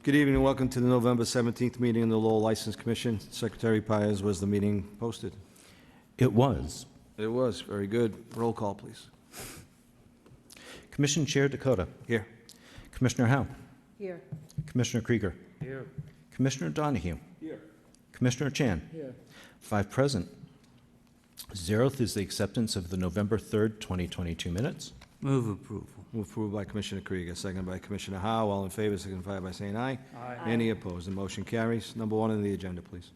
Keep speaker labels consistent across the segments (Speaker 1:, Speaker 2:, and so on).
Speaker 1: Good evening and welcome to the November 17th meeting of the Lowell License Commission. Secretary Pires, was the meeting posted?
Speaker 2: It was.
Speaker 1: It was. Very good. Roll call, please.
Speaker 2: Commission Chair Dakota.
Speaker 1: Here.
Speaker 2: Commissioner Howe.
Speaker 3: Here.
Speaker 2: Commissioner Krieger.
Speaker 1: Here.
Speaker 2: Commissioner Donahue.
Speaker 1: Here.
Speaker 2: Commissioner Chan.
Speaker 1: Here.
Speaker 2: 5 present. 0th is the acceptance of the November 3rd, 2022 minutes.
Speaker 4: Move approval.
Speaker 1: Approved by Commissioner Krieger, seconded by Commissioner Howe. All in favor, signify by saying aye.
Speaker 4: Aye.
Speaker 1: Any opposed? The motion carries. Number 1 on the agenda, please.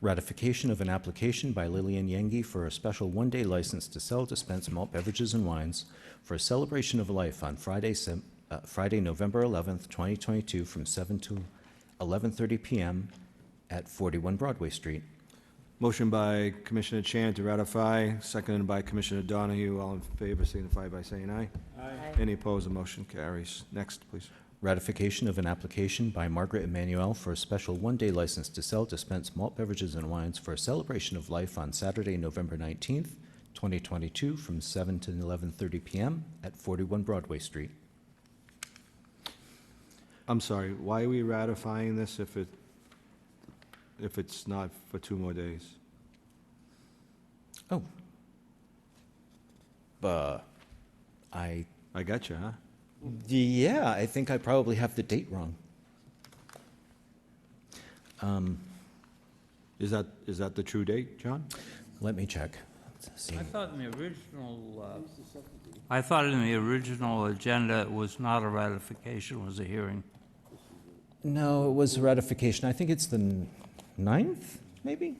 Speaker 2: Ratification of an application by Lillian Yengi for a special one-day license to sell, dispense malt beverages and wines for a celebration of life on Friday, November 11th, 2022, from 7 to 11:30 p.m. at 41 Broadway Street.
Speaker 1: Motion by Commissioner Chan to ratify, seconded by Commissioner Donahue. All in favor, signify by saying aye.
Speaker 3: Aye.
Speaker 1: Any opposed? The motion carries. Next, please.
Speaker 2: Ratification of an application by Margaret Emanuel for a special one-day license to sell, dispense malt beverages and wines for a celebration of life on Saturday, November 19th, 2022, from 7 to 11:30 p.m. at 41 Broadway Street.
Speaker 1: I'm sorry, why are we ratifying this if it's not for 2 more days?
Speaker 2: Oh.
Speaker 1: I got you, huh?
Speaker 2: Yeah, I think I probably have the date wrong.
Speaker 1: Is that the true date, John?
Speaker 2: Let me check. Let's see.
Speaker 4: I thought in the original agenda, it was not a ratification, it was a hearing.
Speaker 2: No, it was ratification. I think it's the 9th, maybe?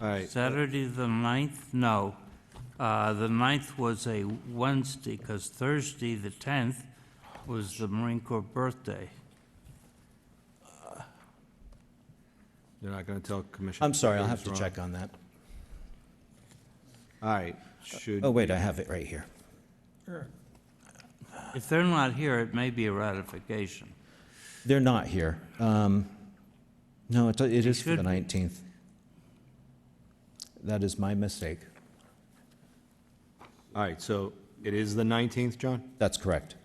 Speaker 1: All right,
Speaker 4: Saturday, the 9th? No. The 9th was a Wednesday, because Thursday, the 10th, was the Marine Corps birthday.
Speaker 1: you're not going to tell Commissioner?
Speaker 2: I'm sorry, I'll have
Speaker 1: Krieger's
Speaker 2: to
Speaker 1: wrong.
Speaker 2: check on that.
Speaker 1: All right, should...
Speaker 2: Oh, wait, I have it right here.
Speaker 4: If they're not here, it may be a ratification.
Speaker 2: They're not here. No, it is for the
Speaker 4: should be.
Speaker 2: 19th. That is my mistake.
Speaker 1: All right, so it is the 19th, John?
Speaker 2: That's correct.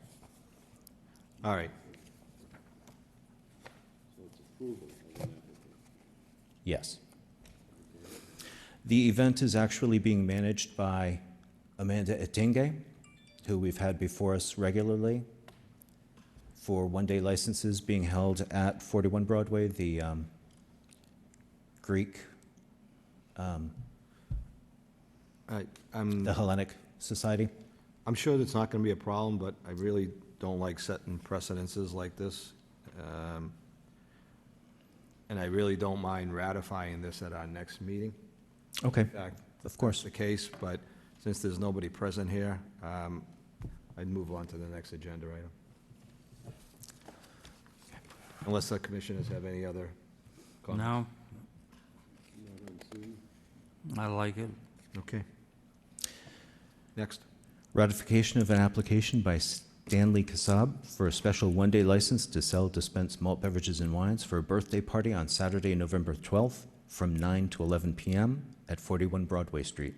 Speaker 1: All right,
Speaker 2: Yes. The event is actually being managed by Amanda Etenge, who we've had before us regularly for one-day licenses being held at 41 Broadway, the Greek,
Speaker 1: I'm
Speaker 2: the Hellenic Society.
Speaker 1: sure that's not going to be a problem, but I really don't like setting precedences like this. And I really don't mind ratifying this at our next meeting.
Speaker 2: Okay,
Speaker 1: In fact,
Speaker 2: of course.
Speaker 1: the case, but since there's nobody present here, I'd move on to the next agenda item. Unless the commissioners have any other comments.
Speaker 4: No? I like it.
Speaker 1: Okay. Next.
Speaker 2: Ratification of an application by Stanley Kassab for a special one-day license to sell, dispense malt beverages and wines for a birthday party on Saturday, November 12th, from 9 to 11 p.m. at 41 Broadway Street.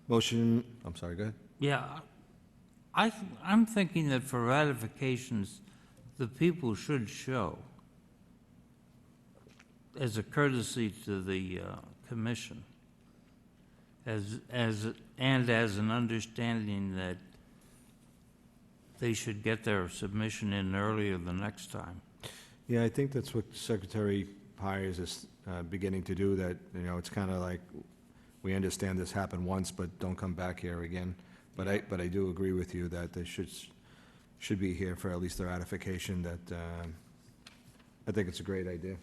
Speaker 1: Motion, I'm sorry, go ahead.
Speaker 4: Yeah, I'm thinking that for ratifications, the people should show as a courtesy to the commission, and as an understanding that they should get their submission in earlier the next time.
Speaker 1: Yeah, I think that's what Secretary Pires is beginning to do, that, it's kind of like, we understand this happened once, but don't come back here again. But I do agree with you that they should be here for at least the ratification. That I think it's a great idea.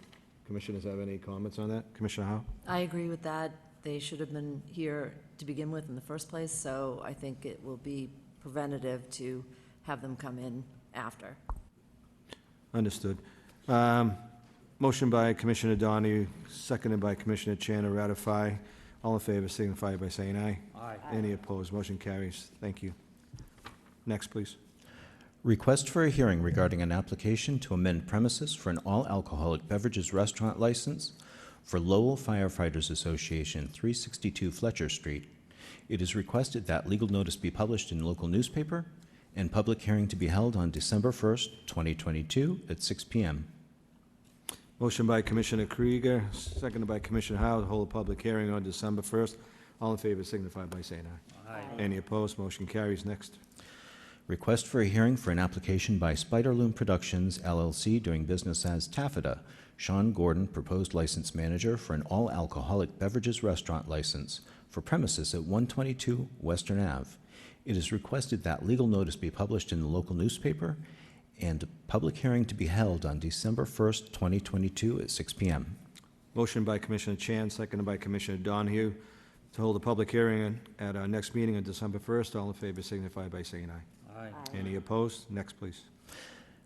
Speaker 1: Commissioners have any comments on that? Commissioner Howe?
Speaker 3: I agree with that. They should have been here to begin with in the first place, so I think it will be preventative to have them come in after.
Speaker 1: Understood. Motion by Commissioner Donahue, seconded by Commissioner Chan to ratify. All in favor signify by saying aye.
Speaker 4: Aye.
Speaker 1: Any opposed? Motion carries. Thank you. Next, please.
Speaker 2: Request for a hearing regarding an application to amend premises for an all-alcoholic beverages restaurant license for Lowell Firefighters Association, 362 Fletcher Street, It is requested that legal notice be published in local newspaper and public hearing to be held on December 1st, 2022 at 6 p.m.
Speaker 1: Motion by Commissioner Krieger, seconded by Commissioner Howe, to hold a public hearing on December 1st. All in favor signify by saying aye.
Speaker 4: Aye.
Speaker 1: Any opposed? Motion carries. Next.
Speaker 2: Request for a hearing for an application by Spiderloom Productions, LLC, doing business as Taffeta. Sean Gordon, proposed license manager for an all-alcoholic beverages restaurant license for premises at 122 Western Ave. It is requested that legal notice be published in the local newspaper and a public hearing to be held on December 1st, 2022 at 6 p.m.
Speaker 1: Motion by Commissioner Chan, seconded by Commissioner Donahue, to hold a public hearing at our next meeting on December 1st. All in favor signify by saying aye.
Speaker 4: Aye.
Speaker 1: Any opposed? Next, please.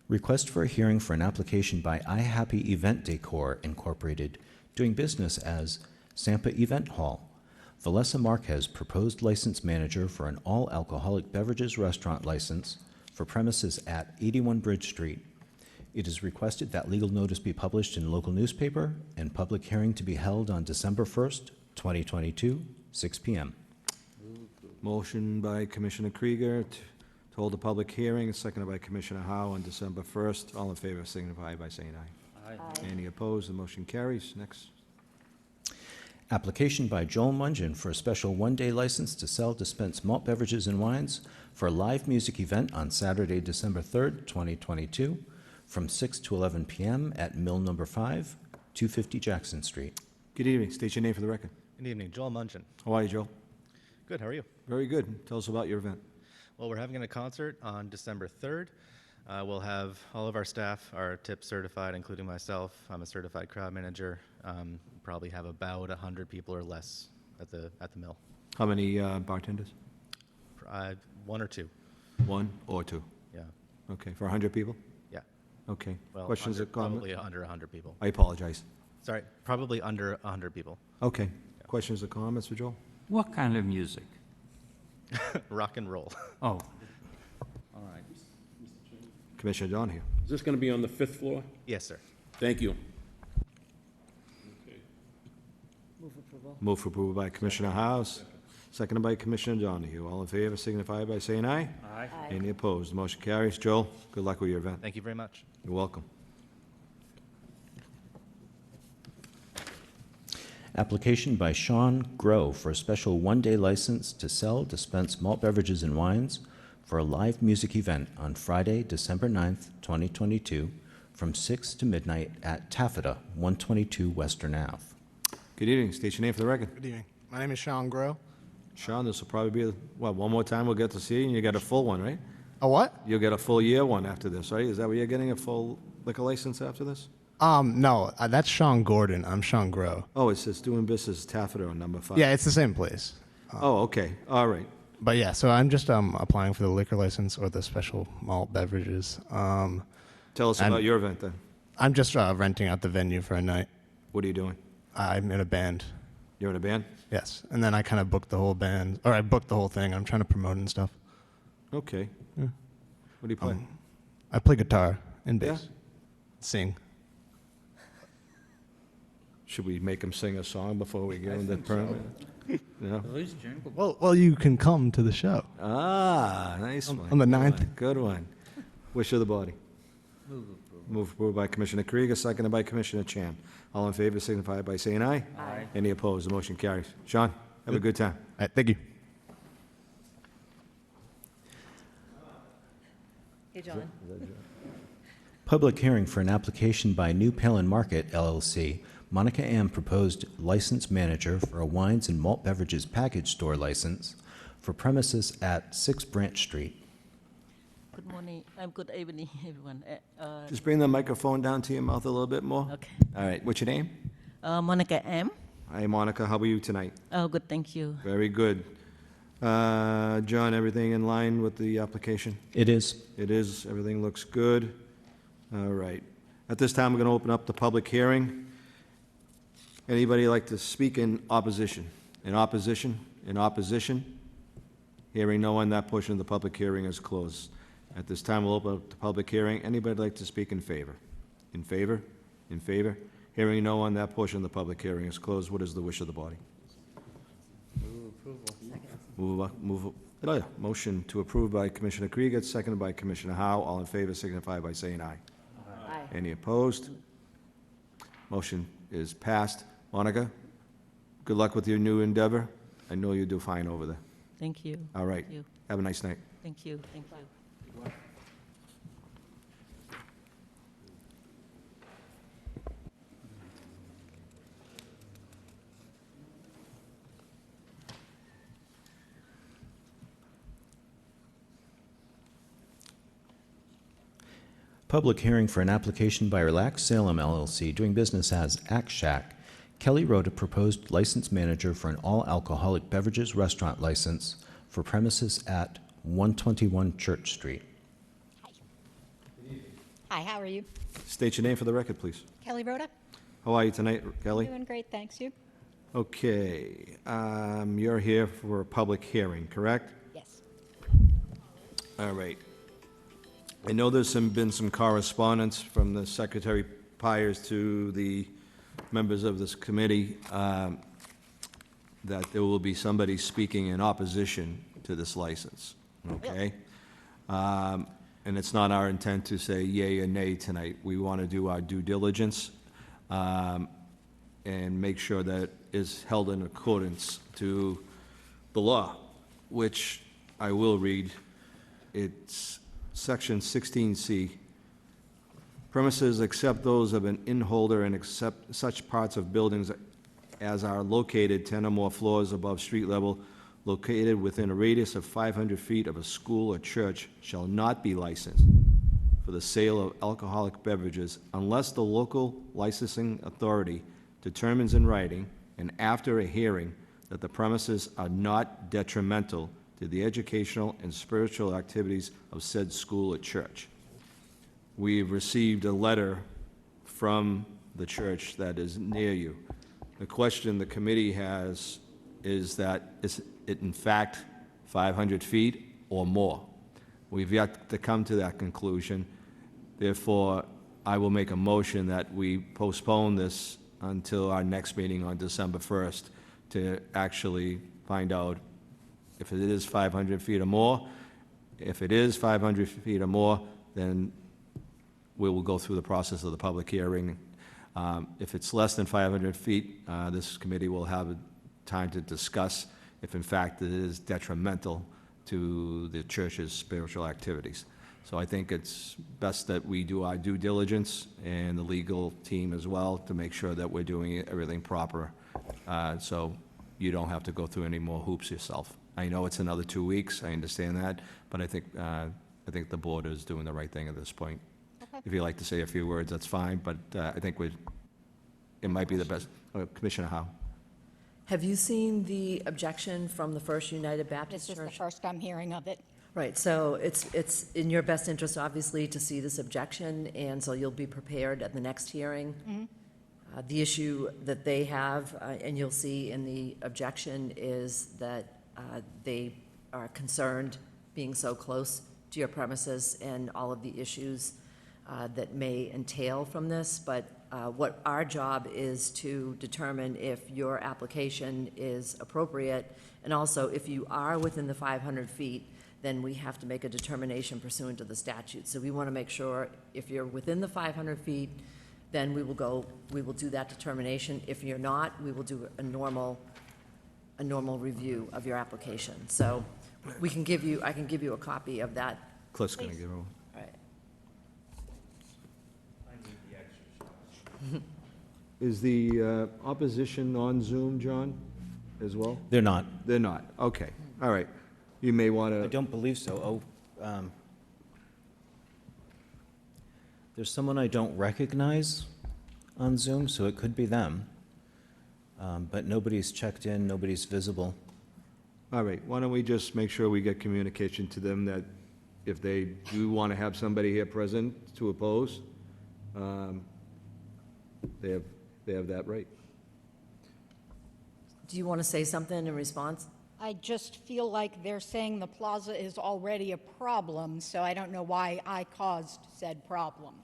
Speaker 2: Request for a hearing for an application by iHappy Event Decor Incorporated, doing business as Sampa Event Hall. Valessa Marquez, proposed license manager for an all-alcoholic beverages restaurant license for premises at 81 Bridge Street. It is requested that legal notice be published in local newspaper and public hearing to be held on December 1st, 2022, 6 p.m.
Speaker 1: Motion by Commissioner Krieger to hold a public hearing, seconded by Commissioner Howe on December 1st. All in favor signify by saying aye.
Speaker 4: Aye.
Speaker 1: Any opposed? The motion carries. Next.
Speaker 2: Application by Joel Mungin for a special one-day license to sell, dispense malt beverages and wines for a live music event on Saturday, December 3rd, 2022, from 6 to 11 p.m. at Mill Number 5, 250 Jackson Street.
Speaker 1: Good evening. State your name for the record.
Speaker 5: Good evening, Joel Munchin.
Speaker 1: How are you, Joel?
Speaker 5: Good, how are you?
Speaker 1: Very good. Tell us about your event.
Speaker 5: Well, we're having a concert on December 3rd. We'll have all of our staff are tip certified, including myself. I'm a certified crowd manager. Probably have about 100 people or less at the mill.
Speaker 1: How many bartenders?
Speaker 5: One or two,
Speaker 1: One or two?
Speaker 5: yeah.
Speaker 1: Okay, for 100 people?
Speaker 5: Yeah.
Speaker 1: Okay.
Speaker 5: Well,
Speaker 1: Questions or comments?
Speaker 5: probably under 100 people.
Speaker 1: I apologize.
Speaker 5: Sorry, probably under 100 people.
Speaker 1: Okay. Questions or comments for Joel?
Speaker 4: What kind of music?
Speaker 5: Rock and roll.
Speaker 4: Oh, all right.
Speaker 1: Commissioner Donahue.
Speaker 6: Is this going to be on the fifth floor?
Speaker 5: Yes, sir.
Speaker 6: Thank you.
Speaker 3: Move approval.
Speaker 1: Move for approval by Commissioner House, seconded by Commissioner Donahue. All in favor signify by saying aye.
Speaker 4: Aye.
Speaker 1: Any opposed? The motion carries. Joel, good luck with your event.
Speaker 5: Thank you very much.
Speaker 1: You're welcome.
Speaker 2: Application by Sean Grow for a special one-day license to sell, dispense malt beverages and wines for a live music event on Friday, December 9th, 2022, from 6 to midnight at Taffeta, 122 Western Ave.
Speaker 1: Good evening. State your name for the record.
Speaker 7: Good evening. My name is Sean Grow.
Speaker 1: Sean, this will probably be, what, one more time we'll get to see you, and you get a full one, right?
Speaker 7: A what?
Speaker 1: You'll get a full year one after this, right? Is that what you're getting, a full liquor license after this?
Speaker 7: No, that's Sean Gordon. I'm Sean Grow.
Speaker 1: Oh, it says doing business Taffeta on number 5.
Speaker 7: Yeah, it's the same place.
Speaker 1: Oh, okay. All right.
Speaker 7: But yeah, so I'm just applying for the liquor license or the special malt beverages.
Speaker 1: Tell us
Speaker 7: And-
Speaker 1: about your event then.
Speaker 7: I'm just renting out the venue for a night.
Speaker 1: What are you doing?
Speaker 7: I'm in a band.
Speaker 1: You're in a band?
Speaker 7: Yes, and then I kind of booked the whole band, or I booked the whole thing. I'm trying to promote and stuff.
Speaker 1: Okay.
Speaker 7: Yeah.
Speaker 1: What do you play?
Speaker 7: I play guitar and
Speaker 1: Yeah?
Speaker 7: bass, sing.
Speaker 1: Should we make him sing a song before we give him the permit? No?
Speaker 4: At least jingle.
Speaker 7: Well, you can come to the show.
Speaker 1: Ah, nice
Speaker 7: On-
Speaker 1: one.
Speaker 7: on the
Speaker 1: Good
Speaker 7: 9th.
Speaker 1: one, Good one. Wish of the body.
Speaker 4: Move approval.
Speaker 1: Move approved by Commissioner Krieger, seconded by Commissioner Chan. All in favor signify by saying aye.
Speaker 4: Aye.
Speaker 1: Any opposed? The motion carries. Sean, have a good time.
Speaker 7: All right, thank you.
Speaker 3: Hey, John.
Speaker 2: Public hearing for an application by New Palin Market LLC. Monica Am, proposed license manager for a wines and malt beverages package store license for premises at 6 Branch Street.
Speaker 8: Good morning, good evening, everyone.
Speaker 1: Just bring the microphone down to your mouth a little bit more.
Speaker 8: Okay.
Speaker 1: All right, what's your name?
Speaker 8: Monica M.
Speaker 1: Hi, Monica, how are you tonight?
Speaker 8: Oh, good, thank you.
Speaker 1: Very good. John, everything in line with the application?
Speaker 2: It is.
Speaker 1: It is, everything looks good. All right. At this time, we're going to open up the public hearing. Anybody like to speak in opposition? In opposition? In opposition? Hearing no one, that portion of the public hearing is closed. At this time, we'll open up the public hearing. Anybody like to speak in favor? In favor? In favor? Hearing no one, that portion of the public hearing is closed. What is the wish of the body?
Speaker 4: Move approval.
Speaker 1: Motion to approve by Commissioner Krieger, seconded by Commissioner Howe. All in favor signify by saying aye.
Speaker 3: Aye.
Speaker 1: Any opposed? Motion is passed. Monica, good luck with your new endeavor. I know you do fine over there.
Speaker 8: Thank you.
Speaker 1: All right.
Speaker 8: Thank you.
Speaker 1: Have a nice night.
Speaker 8: Thank you. Thank you.
Speaker 2: Public hearing for an application by Relax Salem LLC doing business as Act Shack. Kelly Rhoda, proposed license manager for an all-alcoholic beverages restaurant license for premises at 121 Church Street.
Speaker 9: Hi, how are you?
Speaker 1: State your name for the record, please.
Speaker 9: Kelly Rhoda?
Speaker 1: How are you tonight, Kelly?
Speaker 9: Doing great, thanks. You?
Speaker 1: Okay, you're here for a public hearing, correct?
Speaker 9: Yes.
Speaker 1: All right. I know there's been some correspondence from the Secretary Pires to the members of this committee that there will be somebody speaking in opposition to this license, okay? And it's not our intent to say yea or nay tonight. We want to do our due diligence and make sure that is held in accordance to the law, which I will read. It's Section 16C. Premises except those of an inholder and except such parts of buildings as are located 10 or more floors above street level, located within a radius of 500 feet of a school or church, shall not be licensed for the sale of alcoholic beverages unless the local licensing authority determines in writing and after a hearing that the premises are not detrimental to the educational and spiritual activities of said school or church. We've received a letter from the church that is near you. The question the committee has is that, is it in fact 500 feet or more? We've yet to come to that conclusion. Therefore, I will make a motion that we postpone this until our next meeting on December 1st to actually find out if it is 500 feet or more. If it is 500 feet or more, then we will go through the process of the public hearing. If it's less than 500 feet, this committee will have time to discuss if in fact it is detrimental to the church's spiritual activities. So I think it's best that we do our due diligence and the legal team as well to make sure that we're doing everything proper, so you don't have to go through any more hoops yourself. I know it's another 2 weeks, I understand that, but I think the board is doing the right thing at this point.
Speaker 9: Okay.
Speaker 1: If you'd like to say a few words, that's fine, but I think it might be the best. Commissioner Howe?
Speaker 3: Have you seen the objection from the First United Baptist
Speaker 9: This is the
Speaker 3: Church?
Speaker 9: first I'm hearing of it.
Speaker 3: Right, so it's in your best interest, obviously, to see this objection, and so you'll be prepared at the next hearing. The issue that they have, and you'll see in the objection, is that they are concerned being so close to your premises and all of the issues that may entail from this, but what our job is to determine if your application is appropriate, and also if you are within the 500 feet, then we have to make a determination pursuant to the statute. So we want to make sure if you're within the 500 feet, then we will do that determination. If you're not, we will do a normal review of your application. So I can give you a copy of that.
Speaker 1: Cliff's going to give her one.
Speaker 3: Right.
Speaker 1: Is the opposition on Zoom, John, as well?
Speaker 2: They're not.
Speaker 1: They're not. Okay, all right. You may want
Speaker 2: I
Speaker 1: to,
Speaker 2: don't believe so. There's someone I don't recognize on Zoom, so it could be them. But nobody's checked in, nobody's visible.
Speaker 1: all right, why don't we just make sure we get communication to them that if they do want to have somebody here present to oppose, they have that right.
Speaker 3: Do you want to say something in response?
Speaker 9: I just feel like they're saying the plaza is already a problem, so I don't know why I caused said problem.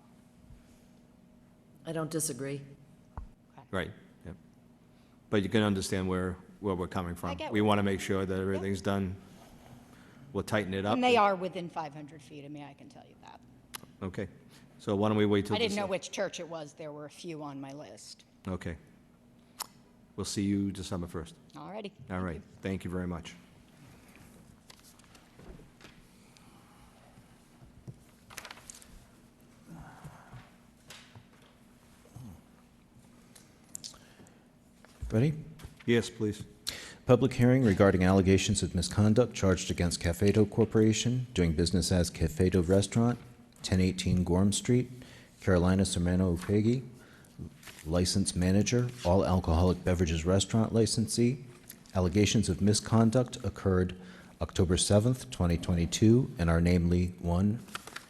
Speaker 3: I don't disagree.
Speaker 1: Right, yeah. But you can understand where where we're coming from.
Speaker 9: get
Speaker 1: We
Speaker 9: where
Speaker 1: want to make sure that everything's done. We'll tighten it up.
Speaker 9: And they are within 500 feet of me, I can tell you that.
Speaker 1: Okay. So why don't we wait till...
Speaker 9: I didn't know
Speaker 1: December?
Speaker 9: which church it was. There were a few on my list.
Speaker 1: Okay. We'll see you December 1st.
Speaker 9: All righty.
Speaker 1: All right. Thank you very much.
Speaker 2: Ready?
Speaker 1: Yes, please.
Speaker 2: Public hearing regarding allegations of misconduct charged against Cafeto Corporation, doing business as Cafeto Restaurant, 1018 Gorham Street, Carolina Sermano Upegi, license manager, all alcoholic beverages restaurant licensee. Allegations of misconduct occurred October 7th, 2022, and are namely: 1,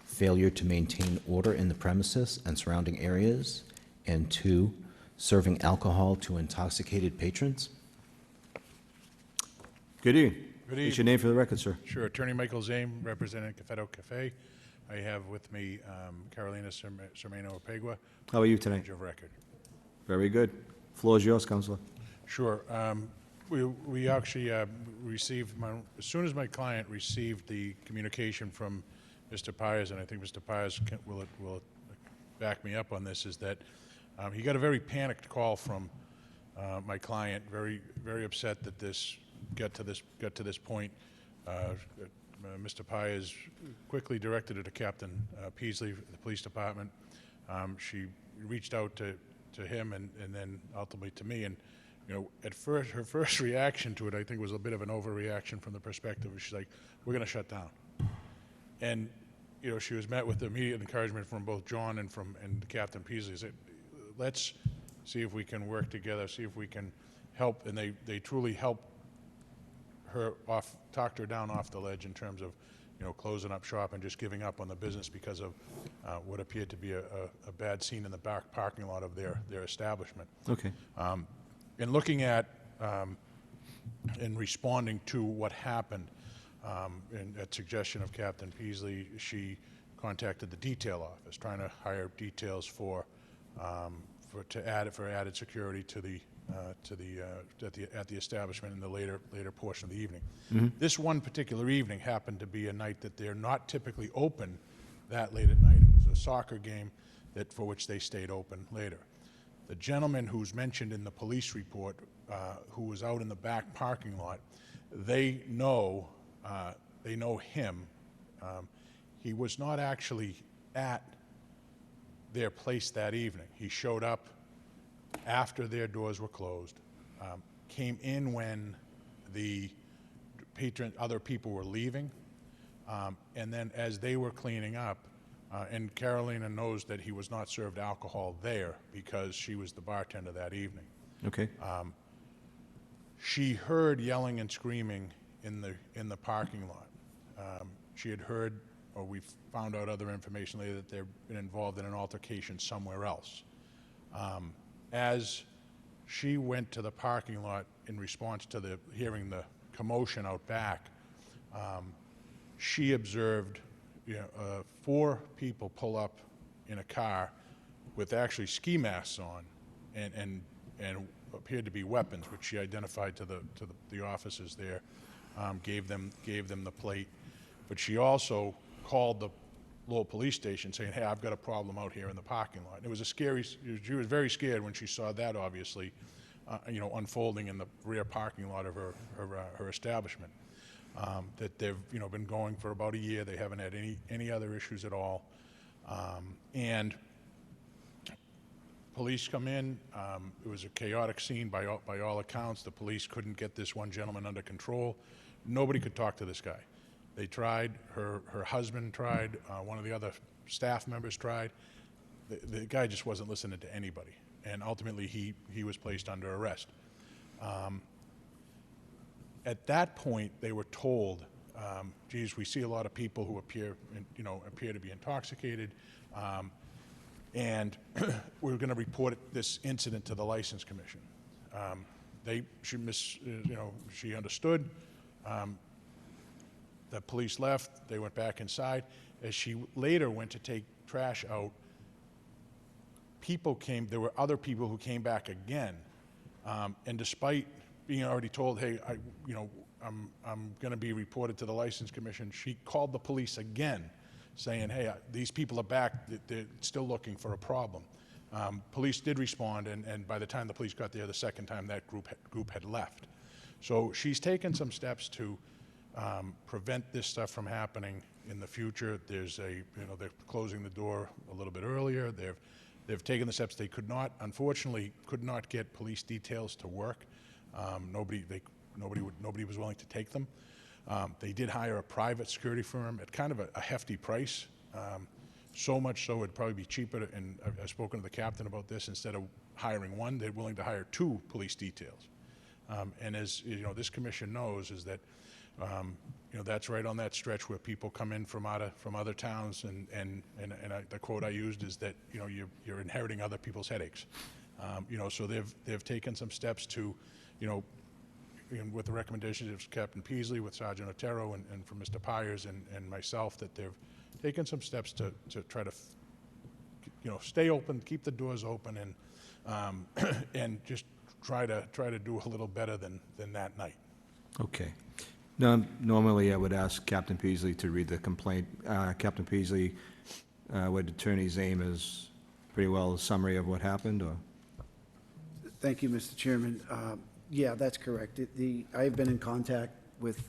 Speaker 2: failure to maintain order in the premises and surrounding areas, and 2, serving alcohol to intoxicated patrons.
Speaker 1: Good evening.
Speaker 10: Good
Speaker 1: What's your name for the record, sir?
Speaker 10: Sure. Attorney Michael Zame, representing Cafeto Cafe. I have with me Carolina Sermano Opegua,
Speaker 1: How are you tonight?
Speaker 10: page of record.
Speaker 1: Very good. Floor is yours, Counselor.
Speaker 10: Sure. We actually received, as soon as my client received the communication from Mr. Pyers, and I think Mr. Pyers will back me up on this, is that he got a very panicked call from my client, very upset that this got to this point. Mr. Pyers quickly directed it to Captain Peasley, the police department. She reached out to him and then ultimately to me. And, you know, at first, her first reaction to it, I think, was a bit of an overreaction from the perspective of, she's like, we're going to shut down. And, you know, she was met with immediate encouragement from both John and Captain Peasley. Said, let's see if we can work together, see if we can help. And they truly helped her talked her down off the ledge in terms of, you know, closing up shop and just giving up on the business because of what appeared to be a bad scene in the back parking lot of their establishment.
Speaker 1: Okay.
Speaker 10: In looking at and responding to what happened, and at suggestion of Captain Peasley, she contacted the detail office, trying to hire details for added security to the at the establishment in the later portion of the evening. This one particular evening happened to be a night that they're not typically open that late at night. It was a soccer game for which they stayed open later. The gentleman who's mentioned in the police report, who was out in the back parking lot, they know him. He was not actually at their place that evening. He showed up after their doors were closed, came in when the other people were leaving, and then as they were cleaning up, and Carolina knows that he was not served alcohol there because she was the bartender that evening.
Speaker 1: Okay.
Speaker 10: She heard yelling and screaming in the parking lot. She had heard, or we found out other information later, that they've been involved in an altercation somewhere else. As she went to the parking lot in response to hearing the commotion out back, she observed 4 people pull up in a car with actually ski masks on and appeared to be weapons, which she identified to the officers there, gave them the plate. But she also called the Lowell Police Station saying, hey, I've got a problem out here in the parking lot. And it was she was very scared when she saw that, obviously, unfolding in the rear parking lot of her establishment. That they've, been going for about a year. They haven't had any other issues at all. And police come in. It was a chaotic scene by all accounts. The police couldn't get this one gentleman under control. Nobody could talk to this guy. They tried. Her husband tried. One of the other staff members tried. The guy just wasn't listening to anybody. And ultimately, he was placed under arrest. At that point, they were told, geez, we see a lot of people who appear to be intoxicated, and we're going to report this incident to the License Commission. She understood. The police left. They went back inside. As she later went to take trash out, people came. There were other people who came back again, and despite being already told, hey, I'm going to be reported to the License Commission, she called the police again, saying, hey, these people are back, they're still looking for a problem. Police did respond, and by the time the police got there the second time, that group had left. So she's taken some steps to prevent this stuff from happening in the future. There's they're closing the door a little bit earlier. They've taken the steps. They unfortunately could not get police details to work. Nobody was willing to take them. They did hire a private security firm at kind of a hefty price. So much so it'd probably be cheaper, and I've spoken to the captain about this, instead of hiring one, they're willing to hire 2 police details. And as this commission knows, is that that's right on that stretch where people come in from other towns, and the quote I used is that you're inheriting other people's headaches. So they've taken some steps to, and with the recommendations of Captain Peasley, with Sergeant Otero, and from Mr. Pyers and myself, that they've taken some steps to try to stay open, keep the doors open, and just try to do a little better than that night.
Speaker 1: Okay. Now, normally I would ask Captain Peasley to read the complaint. Captain Peasley, what Attorney aim is pretty well a summary of what happened, or?
Speaker 11: Thank you, Mr. Chairman. Yeah, that's correct. I've been in contact with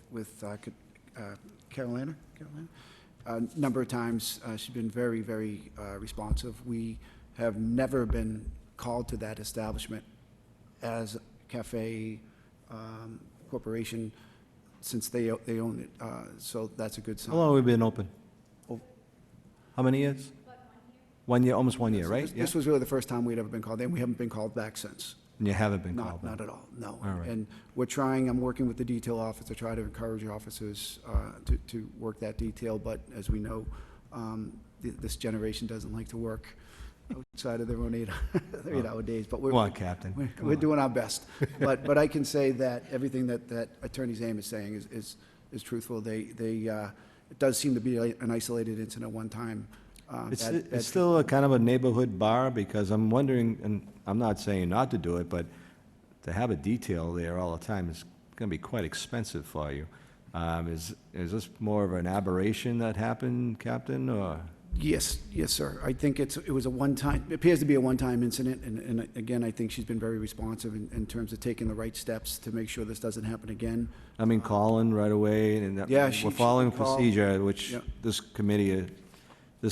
Speaker 11: Carolina a number of times. She's been very, very responsive. We have never been called to that establishment as Cafe Corporation since they own it. So that's a good sign.
Speaker 1: How long have we been open?
Speaker 11: Oh.
Speaker 1: How many years? 1 year, almost 1 year,
Speaker 11: So
Speaker 1: right?
Speaker 11: This was really the first time we'd ever been called, and we haven't been called back since.
Speaker 1: And you haven't been called
Speaker 11: Not
Speaker 1: back?
Speaker 11: at all, no.
Speaker 1: All right.
Speaker 11: And I'm working with the detail office to try to encourage officers to work that detail, but as we know, this generation doesn't like to work outside of their own 8-hour days, but
Speaker 1: Come on, Captain.
Speaker 11: we're doing our best. But I can say that everything that Attorney Zame is saying is truthful. It does seem to be an isolated incident one time.
Speaker 1: It's still a kind of a neighborhood bar, because I'm wondering, and I'm not saying not to do it, but to have a detail there all the time is going to be quite expensive for you. Is this more of an aberration that happened, Captain, or?
Speaker 11: Yes, sir. I think it was it appears to be a one-time incident, and again, I think she's been very responsive in terms of taking the right steps to make sure this doesn't happen again.
Speaker 1: I mean, calling right away, and
Speaker 11: Yeah,
Speaker 1: we're following
Speaker 11: she called.
Speaker 1: procedure, which
Speaker 11: Yeah.
Speaker 1: this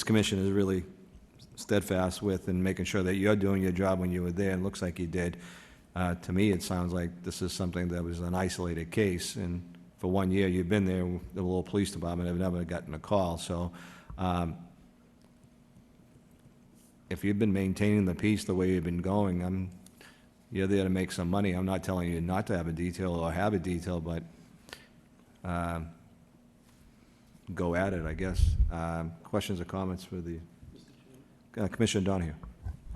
Speaker 1: commission is really steadfast with, and making sure that you're doing your job when you were there, and it looks like you did. To me, it sounds like this is something that was an isolated case, and for 1 year you've been there, the little police department have never gotten a call, so if you've been maintaining the peace the way you've been going, you're there to make some money. I'm not telling you not to have a detail or have a detail, but go at it, I guess. Questions or comments for the Commissioner Donahue?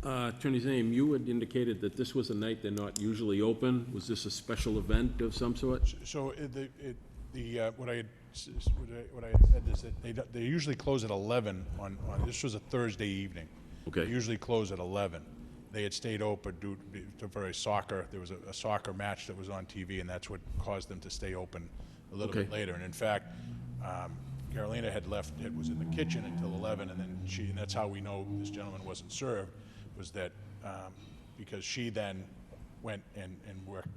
Speaker 6: Attorney Zane, you had indicated that this was a night they're not usually open. Was this a special event of some sort?
Speaker 10: So what I had said is that they usually close at 11 on this was a Thursday evening.
Speaker 6: Okay.
Speaker 10: They usually close at 11. They had stayed open for a soccer. There was a soccer match that was on TV, and that's what caused them to stay open a little bit later. And in fact, Carolina was in the kitchen until 11, and then and that's how we know this gentleman wasn't served, was that because she then went and worked,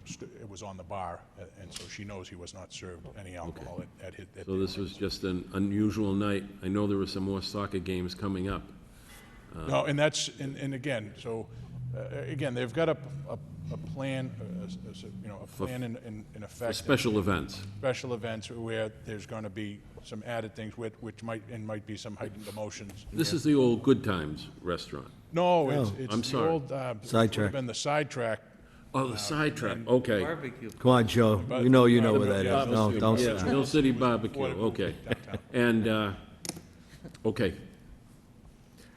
Speaker 10: it was on the bar, and so she knows he was not served any alcohol at
Speaker 6: So this was just an unusual night. I know there were some more soccer games coming up.
Speaker 10: No, and that's, and again, so, again, they've got a plan, a plan in effect.
Speaker 6: For special events.
Speaker 10: Special events where there's going to be some added things which might be some heightened emotions.
Speaker 6: This is the old Good Times restaurant.
Speaker 10: No, it's
Speaker 6: I'm
Speaker 10: the
Speaker 6: sorry.
Speaker 10: old, it would
Speaker 1: Sidetrack.
Speaker 10: have been the sidetrack.
Speaker 6: Oh, the sidetrack, okay.
Speaker 4: Barbecue.
Speaker 1: Come on, Joe, you know where that
Speaker 10: Yeah,
Speaker 1: is. No, don't.
Speaker 6: Yeah, Mill City Barbecue, okay. And, okay.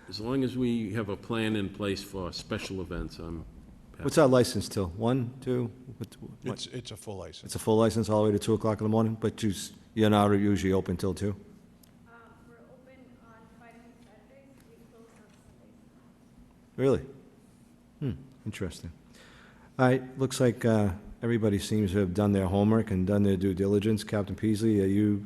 Speaker 6: As long as we have a plan in place for special events, I'm happy.
Speaker 1: What's our license till? 1, 2?
Speaker 10: It's a full license.
Speaker 1: It's a full license all the way to 2 o'clock in the morning, but you're not usually open till 2?
Speaker 12: We're open on Fridays and Saturdays. We close on Sundays.
Speaker 1: Really? Interesting. All right, looks like everybody seems to have done their homework and done their due diligence. Captain Peasley, are you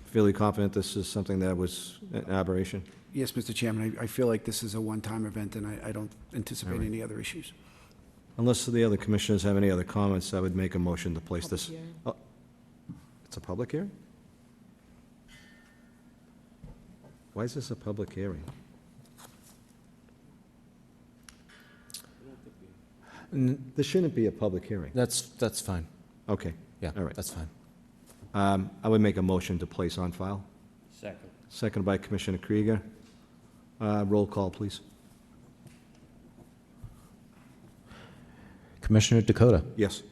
Speaker 1: fairly confident this is something that was an aberration?
Speaker 11: Yes, Mr. Chairman, I feel like this is a one-time event, and I don't anticipate
Speaker 1: All right.
Speaker 11: any other issues.
Speaker 1: Unless the other commissioners have any other comments, I would make a motion to place this.
Speaker 3: Public hearing.
Speaker 1: Oh, it's a public hearing? Why is this a public hearing? This shouldn't be a public hearing.
Speaker 2: That's fine.
Speaker 1: Okay,
Speaker 2: Yeah,
Speaker 1: all right.
Speaker 2: that's fine.
Speaker 1: I would make a motion to place on file.
Speaker 4: Second.
Speaker 1: Seconded by Commissioner Krieger. Roll call, please.
Speaker 2: Commissioner Dakota,
Speaker 1: Yes.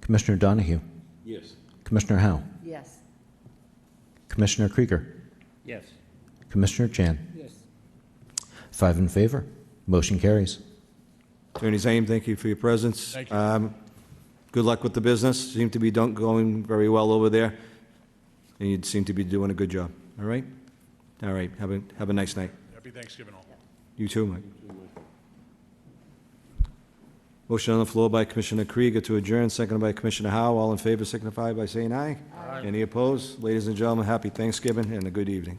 Speaker 2: Commissioner Donahue,
Speaker 6: Yes.
Speaker 2: Commissioner Howe,
Speaker 3: Yes.
Speaker 2: Commissioner Krieger,
Speaker 4: Yes.
Speaker 2: Commissioner Chan.
Speaker 8: Yes.
Speaker 2: 5 in favor. Motion carries.
Speaker 1: Attorney Zane, thank you for your presence.
Speaker 10: Thank you.
Speaker 1: Good luck with the business. Seem to be going very well over there, and you seem to be doing a good job. All right? All right, have a nice night.
Speaker 10: Happy Thanksgiving all.
Speaker 1: You too, Mike. Motion on the floor by Commissioner Krieger to adjourn, seconded by Commissioner Howe. All in favor signify by saying aye. Any opposed? Ladies and gentlemen, happy Thanksgiving and a good evening.